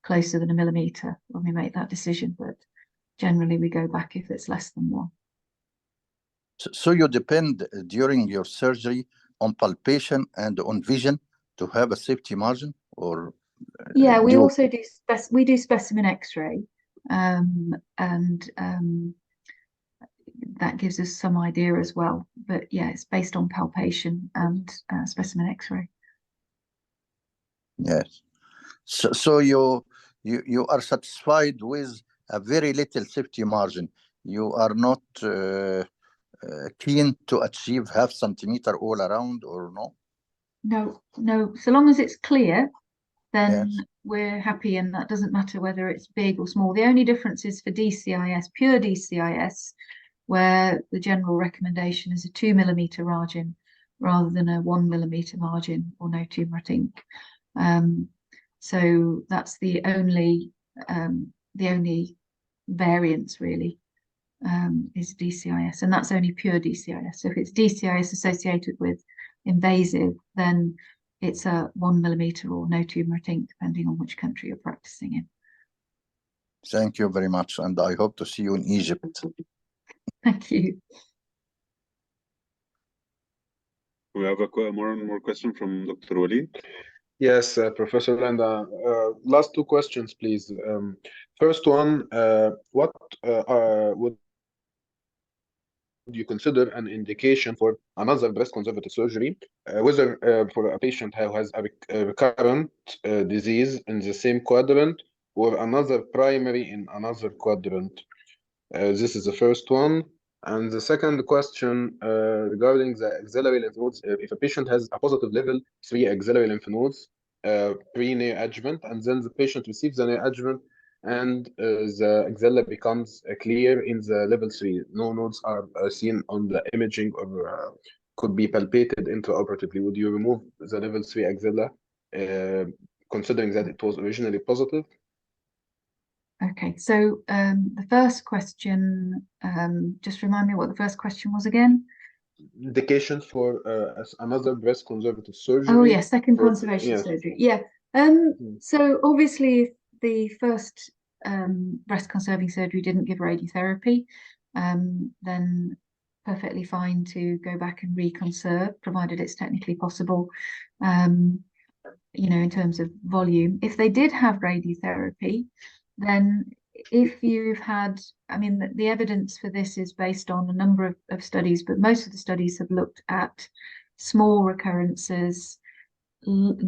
closer than 1 millimeter when we make that decision. But generally we go back if it's less than 1. So you depend during your surgery on palpation and on vision to have a safety margin, or? Yeah, we also do specimen X-ray, and that gives us some idea as well. But yeah, it's based on palpation and specimen X-ray. Yes. So you are satisfied with a very little safety margin. You are not keen to achieve half centimeter all around, or no? No. So long as it's clear, then Yes. we're happy, and that doesn't matter whether it's big or small. The only difference is for DCIS, pure DCIS, where the general recommendation is a 2 millimeter margin rather than a 1 millimeter margin or no tumor at ink. So that's the only variance really, is DCIS, and that's only pure DCIS. So if it's DCIS associated with invasive, then it's a 1 millimeter or no tumor at ink, depending on which country you're practicing in. Thank you very much, and I hope to see you in Egypt. Thank you. We have more question from Dr. Wyld. Yes, Professor Lynda. Last two questions, please. First one, what would you consider an indication for another breast conservative surgery, whether for a patient who has a recurrent disease in the same quadrant or another primary in another quadrant? This is the first one. And the second question regarding the axillary lymph nodes, if a patient has a positive level 3 axillary lymph nodes pre-neoadjuvant, and then the patient receives the neoadjuvant and the axilla becomes clear in the level 3, no nodes are seen on the imaging or could be palpated intraoperatively, would you remove the level 3 axilla considering that it was originally positive? Okay, so the first question, just remind me what the first question was again. Indication for another breast conservative surgery. Oh yeah, second for, conservation yes. surgery. Yeah. So obviously, if the first breast conserving surgery didn't give radiotherapy, then perfectly fine to go back and reconserve, provided it's technically possible. You know, in terms of volume. If they did have radiotherapy, then if you've had, I mean, the evidence for this is based on a number of studies, but most of the studies have looked at small recurrences,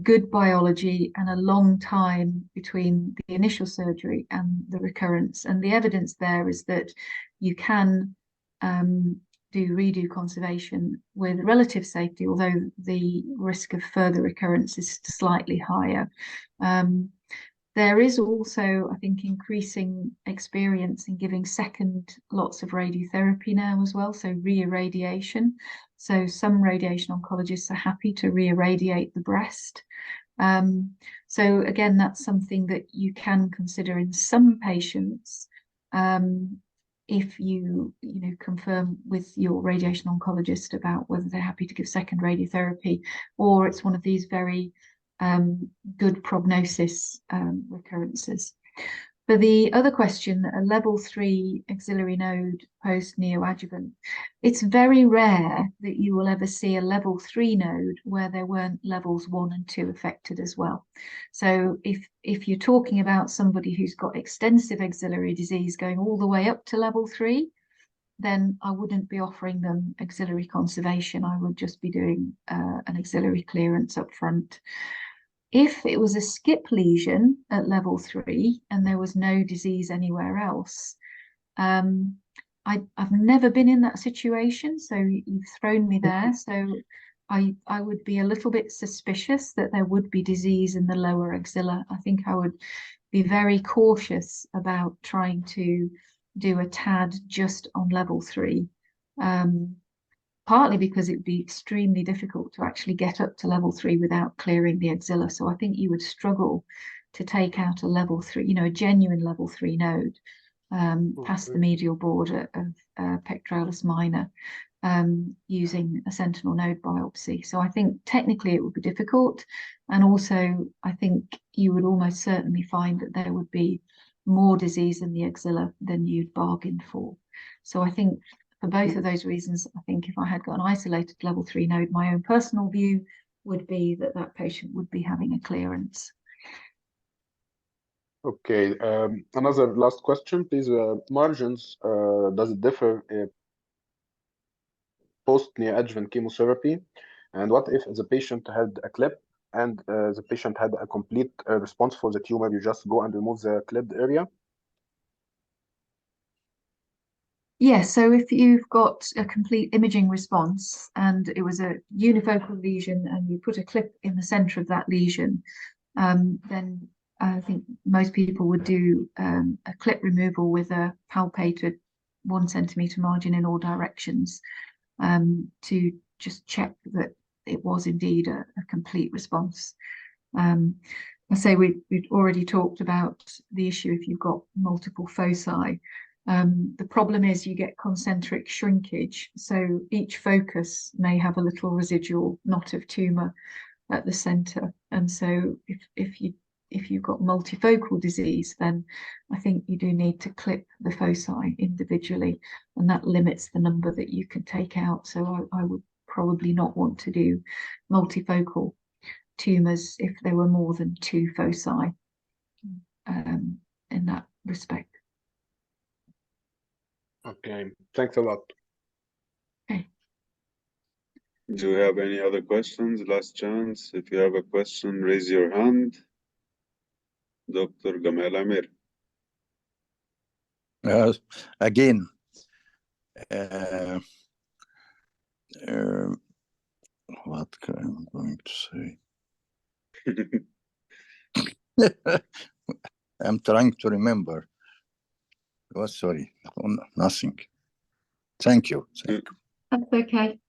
good biology, and a long time between the initial surgery and the recurrence. And the evidence there is that you can do redo conservation with relative safety, although the risk of further recurrence is slightly higher. There is also, I think, increasing experience in giving second lots of radiotherapy now as well, so reirradiation. So some radiation oncologists are happy to reirradiate the breast. So again, that's something that you can consider in some patients if you confirm with your radiation oncologist about whether they're happy to give second radiotherapy, or it's one of these very good prognosis recurrences. For the other question, a level 3 axillary node post neoadjuvant, it's very rare that you will ever see a level 3 node where there weren't levels 1 and 2 affected as well. So if you're talking about somebody who's got extensive axillary disease going all the way up to level 3, then I wouldn't be offering them axillary conservation. I would just be doing an axillary clearance up front. If it was a skip lesion at level 3 and there was no disease anywhere else, I've never been in that situation, so you've thrown me there. So I would be a little bit suspicious that there would be disease in the lower axilla. I think I would be very cautious about trying to do a TAD just on level 3. Partly because it would be extremely difficult to actually get up to level 3 without clearing the axilla. So I think you would struggle to take out a level 3, a genuine level 3 node past the medial border of pectoralis minor using a sentinel node biopsy. So I think technically it would be difficult. And also I think you would almost certainly find that there would be more disease in the axilla than you'd bargained for. So I think for both of those reasons, I think if I had got an isolated level 3 node, my own personal view would be that that patient would be having a clearance. Okay, another last question, please. Margins, does it differ post-neoadjuvant chemotherapy? And what if the patient had a clip and the patient had a complete response for the tumor? You just go and remove the clipped area? Yes, so if you've got a complete imaging response and it was a unifocal lesion and you put a clip in the center of that lesion, then I think most people would do a clip removal with a palpated 1 centimeter margin in all directions to just check that it was indeed a complete response. I say we'd already talked about the issue if you've got multiple foci. The problem is you get concentric shrinkage, so each focus may have a little residual knot of tumor at the center, and so if you've got multifocal disease, then I think you do need to clip the foci individually, and that limits the number that you can take out. So I would probably not want to do multifocal tumors if there were more than 2 foci in that respect. Okay, thanks a lot. Okay. Do you have any other questions? Last chance. If you have a question, raise your hand. Dr. Gamal Amir. Again, what am I going to say? I'm trying to remember. Oh, sorry, nothing. Thank you. That's okay.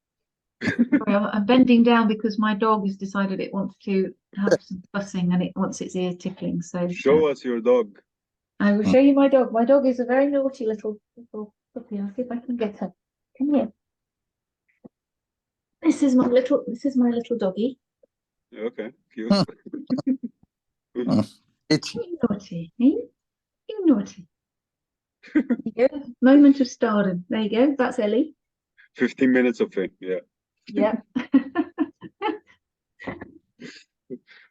Sorry, I'm bending down because my dog has decided it wants to have some fussing and it wants its ear tickling. So Show us your dog. I will show you my dog. My dog is a very naughty little puppy. I'll see if I can get her. Come here. This is my little doggy. Okay, cute. It's You naughty, eh? You naughty. There you go. Moment of stardom. There you go. That's Ellie. 15 minutes of fame, yeah. Yeah.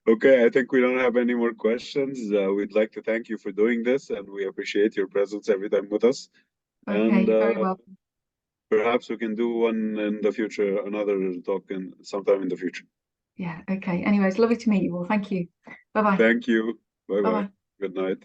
Okay, I think we don't have any more questions. We'd like to thank you for doing this, and we appreciate your presence every time with us. Okay, And very welcome. perhaps we can do one in the future, another talk sometime in the future. Yeah, okay. Anyway, it's lovely to meet you all. Thank you. Bye-bye. Thank you. Bye-bye. Bye-bye. Good night.